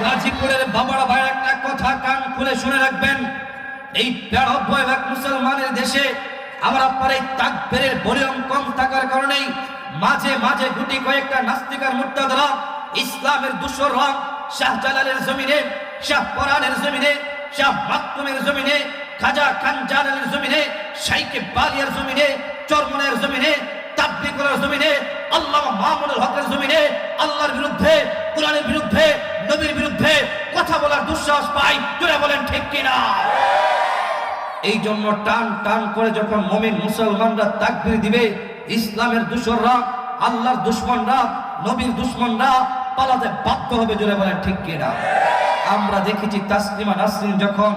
গাজীপুরের বাবারা ভাই একটা কথা কান খুলে শুনে রাখবেন, এই 93 মুসলমানের দেশে আমার আপনার এই তাকবীরের ভলিউম কম থাকার কারণেই মাঝে মাঝে গুটি কয়েকটা নাস্তিকার মুর্তাদরা ইসলামের দুশররা শাহজালালের জমিনে, শাহ পরানের জমিনে, শাহ মাকতুমের জমিনে, খাজা খানজানের জমিনে, শাইখে বালিয়ার জমিনে, চরমনের জমিনে, তাবলিগের জমিনে, আল্লামা মামুনুল হকের জমিনে আল্লাহর বিরুদ্ধে, কোরআনের বিরুদ্ধে, নবীর বিরুদ্ধে কথা বলার দুঃসাহস পাই। জোরে বলেন ঠিক কিনা? এই জন্য টান টান করে যখন মুমিন মুসলমানরা তাকবীর দিবে, ইসলামের দুশররা, আল্লাহর দুশমনরা, নবীর দুশমনরা পালাতে বাধ্য হবে। জোরে বলেন ঠিক কিনা? আমরা দেখেছি তাসলিমা নাসরিন যখন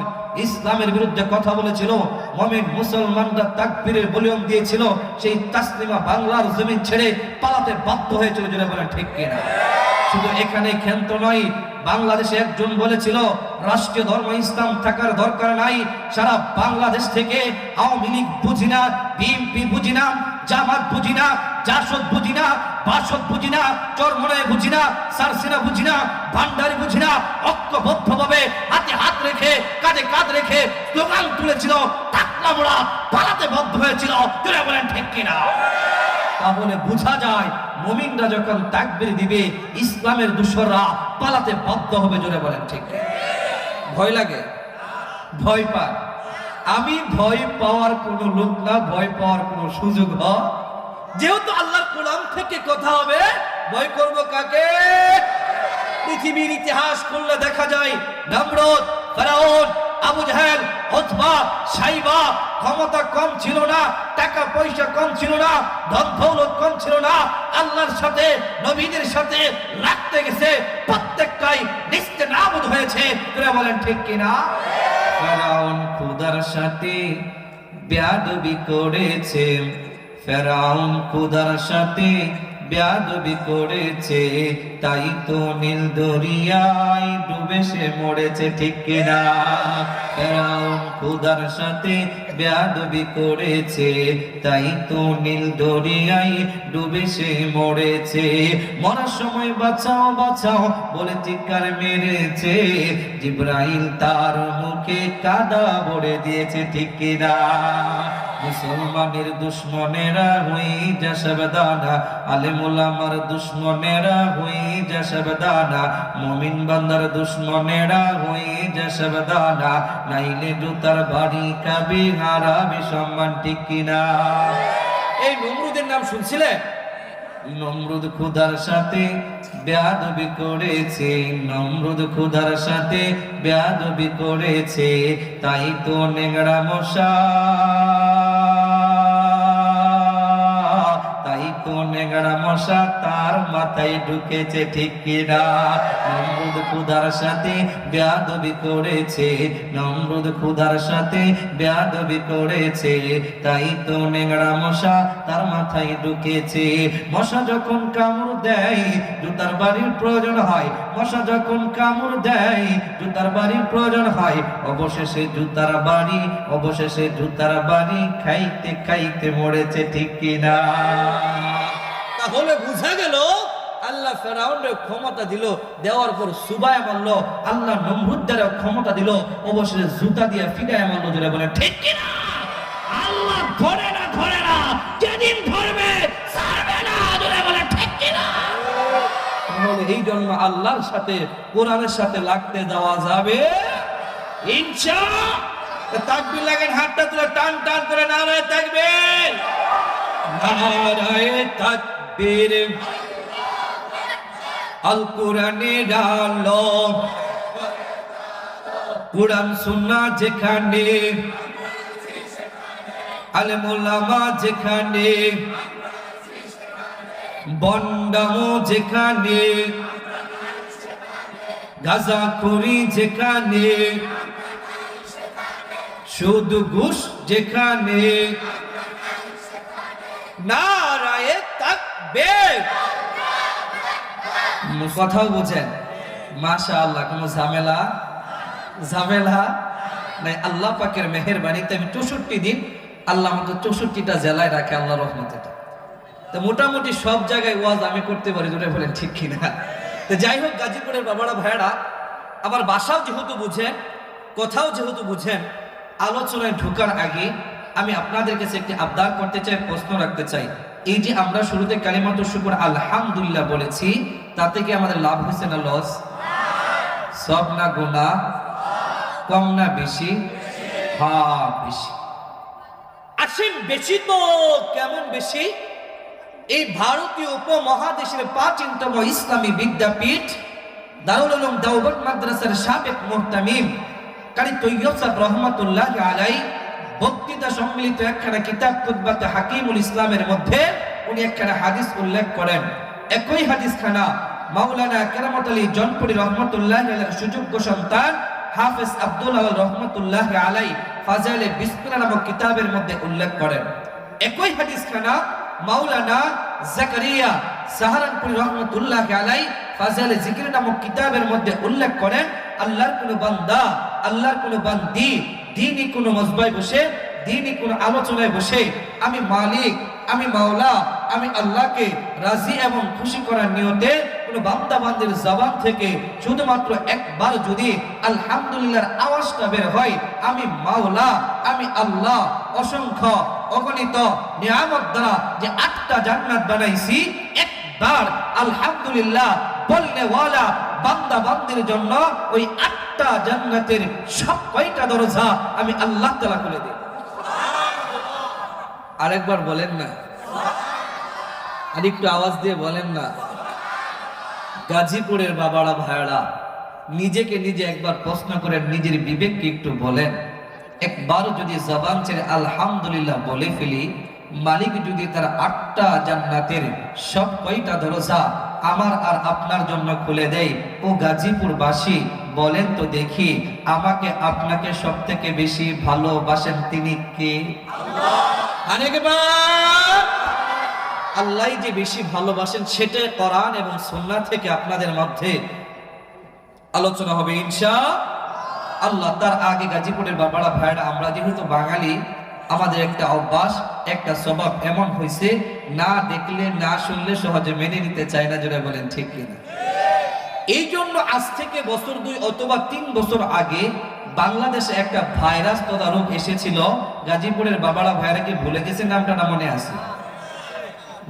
ইসলামের বিরুদ্ধে কথা বলেছিল, মুমিন মুসলমানরা তাকবীরের ভলিউম দিয়েছিল, সেই তাসলিমা বাংলার জমিন ছেড়ে পালাতে বাধ্য হয়েছিল। জোরে বলেন ঠিক কিনা? শুধু এখানে ক্ষান্ত নয়, বাংলাদেশে একজন বলেছিল রাষ্ট্রীয় ধর্ম ইসলাম থাকার দরকার নাই। সারা বাংলাদেশ থেকে আওয়ামী লীগ বুঝি না, বিএনপি বুঝি না, জামাত বুঝি না, জাসদ বুঝি না, বাসদ বুঝি না, চরমনায় বুঝি না, সারসিনা বুঝি না, ভান্ডারি বুঝি না, ঐক্যবদ্ধভাবে হাতে হাত রেখে কাঁধে কাঁধ রেখে স্লোগান তুলেছিল, টাকলা মোড়া পালাতে বাধ্য হয়েছিল। জোরে বলেন ঠিক কিনা? তাহলে বোঝা যায় মুমিনরা যখন তাকবীর দিবে, ইসলামের দুশররা পালাতে বাধ্য হবে। জোরে বলেন ঠিক কিনা? ভয় লাগে? ভয় পায়? আমি ভয় পাওয়ার কোনো লোক না, ভয় পাওয়ার কোনো সুযোগ হয়। যেহেতু আল্লাহর কোরআন থেকে কথা হবে, ভয় করব কাকে? পৃথিবীর ইতিহাস খুললে দেখা যায় নমরুদ, ফেরাউন, আবু জাহেল, উতবা, সাইবা ক্ষমতা কম ছিল না, টাকা পয়সা কম ছিল না, ধন দৌলত কম ছিল না, আল্লাহর সাথে নবীদের সাথে লাগতে গেছে, প্রত্যেকটাই নিস্তেনাবুদ হয়েছে। তোরা বলেন ঠিক কিনা? ফেরাউন খোদার সাথে বেয়াদবি করেছে, ফেরাউন খোদার সাথে বেয়াদবি করেছে, তাই তো নীল দরিয়ায় ডুবে সে মরেছে। ঠিক কিনা? ফেরাউন খোদার সাথে বেয়াদবি করেছে, তাই তো নীল দরিয়ায় ডুবে সে মরেছে। মরার সময় বাঁচাও বাঁচাও বলে চিৎকার মেরেছে, জিবরাইল তার মুখে কাদা ভরে দিয়েছে। ঠিক কিনা? মুসলমানের দুশ্মনেরা হই যা সাবধানা, আলেম ওলামার দুশ্মনেরা হই যা সাবধানা, মুমিন বান্দার দুশ্মনেরা হই যা সাবধানা, নাইলে জুতার বাড়ি খাবি হারাবি সম্মান। ঠিক কিনা? এই নমরুদের নাম শুনছিলেন? নমরুদ খোদার সাথে বেয়াদবি করেছে, নমরুদ খোদার সাথে বেয়াদবি করেছে, তাই তো নেংড়া মশা, তাই তো নেংড়া মশা তার মাথায় ঢুকেছে। ঠিক কিনা? নমরুদ খোদার সাথে বেয়াদবি করেছে, নমরুদ খোদার সাথে বেয়াদবি করেছে, তাই তো নেংড়া মশা তার মাথায় ঢুকেছে। মশা যখন কামড় দেয় জুতার বাড়ির প্রয়োজন হয়, মশা যখন কামড় দেয় জুতার বাড়ির প্রয়োজন হয়, অবশেষে জুতার বাড়ি, অবশেষে জুতার বাড়ি খাইতে খাইতে মরেছে। ঠিক কিনা? তাহলে বুঝা গেল আল্লাহ ফেরাউনের ক্ষমতা দিল, দেওয়ার পর সুবায় মারলো, আল্লাহ নমরুদের ক্ষমতা দিল, অবশেষে জুতা দিয়ে ফিটায় মারলো। জোরে বলে ঠিক কিনা? আল্লাহ ধরে না, ধরে না, যেদিন ধরবে ছাড়বে না। জোরে বলে ঠিক কিনা? তাহলে এই জন্য আল্লাহর সাথে কোরআনের সাথে লাগতে দেওয়া যাবে ইনশাআল্লাহ। তাকবীর লাগেন, হাতটা তুলে টান টান করে নারায়ে তাকবীর, নারায়ে তাকবীর। আল কোরআনের আলো, কোরআন সুন্নাহ যেখানে, আলেম ওলামা যেখানে, বন্ডামো যেখানে, গাঁজাখুরি যেখানে, সুদ ঘুষ যেখানে, নারায়ে তাকবীর। কথাও বুঝেন? মাশাআল্লাহ। কোনো ঝামেলা ঝামেলা নাই। আল্লাহ পাকের মেহেরবানিতে আমি 64 দিন আল্লাহ আমাকে 64টা জেলায় রাখে, আল্লাহ রহমতে। তো মোটামুটি সব জায়গায় ওয়াজ আমি করতে পারি। জোরে বলেন ঠিক কিনা? তো যাই হোক, গাজীপুরের বাবারা ভাইয়েরা, আবার বাসাও যেহেতু বুঝেন, কোথাও যেহেতু বুঝেন, আলোচনায় ঢোকার আগে আমি আপনাদের কাছে একটি আবদার করতে চাই, প্রশ্ন রাখতে চাই। এই যে আমরা শুরুতে কালিমাতুশ শুকর আলহামদুলিল্লাহ বলেছি, তাতে কি আমাদের লাভ হয়েছে না লস? সব না গুনাহ? কম না বেশি? হ্যাঁ বেশি। আসেন বেশি তো কেমন বেশি? এই ভারতীয় উপমহাদেশের প্রাচীনতম ইসলামী বিদ্যাপীঠ দারুল উলুম দেওবন্দ মাদ্রাসার সাবেক মুহতামিম কারি তৈয়ব সাহেব রহমাতুল্লাহি আলাইহি বক্তৃতা সম্মিলিত একখানা কিতাব খুতবাতে হাকিমুল ইসলামের মধ্যে উনি একখানা হাদিস উল্লেখ করেন। একই হাদিসখানা মাওলানা কেরামত আলী জনপুরি রহমাতুল্লাহি আলাইহির সুযোগ্য সন্তান হাফেজ আব্দুল আওয়াল রহমাতুল্লাহি আলাইহি ফাজাইলে বিসমিল্লাহ নামক কিতাবের মধ্যে উল্লেখ করেন। একই হাদিসখানা মাওলানা জাকারিয়া সাহারানপুরি রহমাতুল্লাহি আলাইহি ফাজাইলে জিকির নামক কিতাবের মধ্যে উল্লেখ করেন, আল্লাহর কোন বান্দা, আল্লাহর কোন বান্দি দ্বীনি কোন মজবায় বসে, দ্বীনি কোন আলোচনায় বসে আমি মালিক, আমি মাওলা, আমি আল্লাহকে রাজি এবং খুশি করার নিয়তে কোন বান্দা বান্দির জবান থেকে শুধুমাত্র একবার যদি আলহামদুলিল্লাহর আওয়াজটা বের হয়, আমি মাওলা, আমি আল্লাহ অসংখ্য অগণিত নিয়ামত দ্বারা যে 8টা জান্নাত বানাইছি, একবার আলহামদুলিল্লাহ বললে ওয়ালা বান্দা বান্দির জন্য ওই 8টা জান্নাতের সব কয়টা দরজা আমি আল্লাহ তাআলা খুলে দেব। আরেকবার বলেন না, আর একটু আওয়াজ দিয়ে বলেন না। গাজীপুরের বাবারা ভাইরা নিজেকে নিজে একবার প্রশ্ন করেন, নিজের বিবেককে একটু বলেন, একবার যদি জবান ছেড়ে আলহামদুলিল্লাহ বলে ফেলি, মালিক যদি তার 8টা জান্নাতের সব কয়টা দরজা আমার আর আপনার জন্য খুলে দেয়, ও গাজীপুরবাসী বলেন তো দেখি, আমাকে আপনাকে সব থেকে বেশি ভালোবাসেন তিনি কে? আল্লাহ যে বেশি ভালোবাসেন সেটা কোরআন এবং সুন্নাহ থেকে আপনাদের মধ্যে আলোচনা হবে ইনশাআল্লাহ। তার আগে গাজীপুরের বাবারা ভাইরা, আমরা যেহেতু বাঙালি, আমাদের একটা অভ্যাস, একটা স্বভাব এমন হয়েছে, না দেখলে না শুনলে সহজে মেনে নিতে চায় না। জোরে বলেন ঠিক কিনা? এই জন্য আজ থেকে বছর 2 অথবা 3 বছর আগে বাংলাদেশে একটা ভাইরাস তথা রোগ এসেছিল। গাজীপুরের বাবারা ভাইরা কি ভুলে গেছে নামটা? না মনে আছে?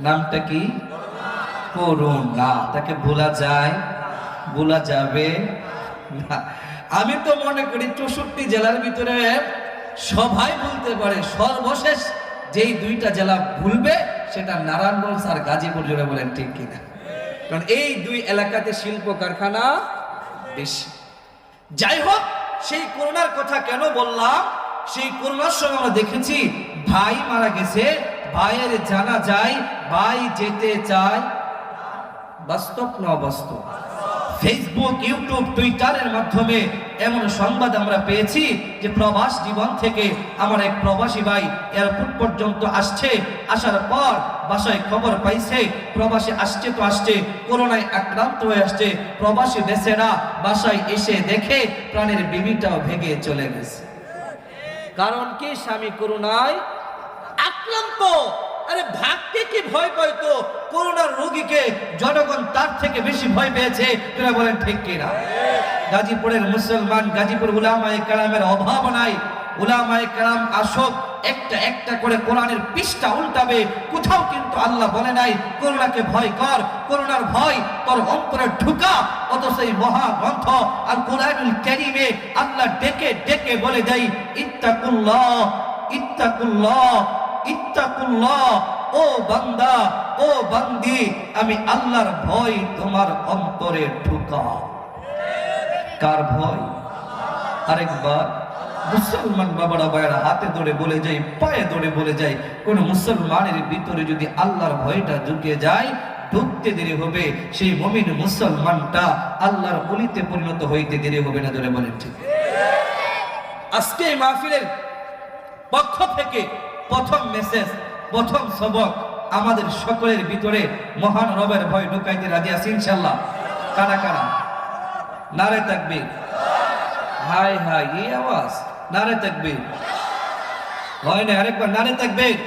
নামটা কি? করোনা। তাকে ভোলা যায়? ভোলা যাবে না। আমি তো মনে করি 64 জেলার ভিতরে সবাই ভুলতে পারে, সর্বশেষ যেই 2টা জেলা ভুলবে সেটা নারায়ণগঞ্জ আর গাজীপুর। জোরে বলেন ঠিক কিনা? কারণ এই 2 এলাকাতে শিল্প কারখানা বেশি। যাই হোক, সেই করোনার কথা কেন বললাম? সেই করোনার সময় আমরা দেখেছি ভাই মারা গেছে, ভাইয়ের জানা যায়, ভাই যেতে চায়। বাস্তব না অবাস্তব? ফেসবুক, ইউটিউব, টুইটারের মাধ্যমে এমন সংবাদ আমরা পেয়েছি যে প্রবাস জীবন থেকে আমার এক প্রবাসী ভাই এয়ারপোর্ট পর্যন্ত আসছে, আসার পর বাসায় খবর পাইছে প্রবাসী আসছে তো আসছে, করোনায় আক্রান্ত হয়ে আসছে। প্রবাসী দেশেরা বাসায় এসে দেখে প্রাণের বিবিটাও ভেঙে চলে গেছে। কারণ কি? স্বামী করোনায় আক্রান্ত। আরে ভাগকে কি ভয় পাইতো? করোনার রোগীকে জনগণ তার থেকে বেশি ভয় পেয়েছে। তোরা বলেন ঠিক কিনা? গাজীপুরের মুসলমান, গাজীপুর উলামায়ে কেরামের অভাব নাই। উলামায়ে কেরাম আসক, একটা একটা করে কোরআনের পৃষ্ঠা উল্টাবে। কোথাও কিন্তু আল্লাহ বলে নাই করোনাকে ভয় কর, করোনার ভয় তোর অন্তরে ঢুকা। অথচ এই মহাগ্রন্থ আল কোরআনুল কারীমে আল্লাহ ডেকে ডেকে বলে দেয়, ইত্তাকুল্লাহ, ইত্তাকুল্লাহ, ইত্তাকুল্লাহ। ও বান্দা, ও বান্দি, আমি আল্লাহর ভয় তোমার অন্তরে ঢুকাও। কার ভয়? আরেকবার মুসলমান বাবারা ভাইরা হাতে ধরে বলে যাই, পায়ে ধরে বলে যাই, কোন মুসলমানের ভিতরে যদি আল্লাহর ভয়টা ঢুকে যায়, ঢুকতে দেরি হবে, সেই মুমিন মুসলমানটা আল্লাহর ওলিতে পরিণত হইতে দেরি হবে না। ধরে বলেন ঠিক? আজকে এই মাহফিলের পক্ষ থেকে প্রথম মেসেজ, প্রথম সবক, আমাদের সকলের ভিতরে মহান রবের ভয় ঢুকাইতে রাজি আছি ইনশাআল্লাহ। কারা কারা? নারে তাকবীর! হায় হায়, এই আওয়াজ! নারে তাকবীর! হয় না? আরেকবার নারে তাকবীর!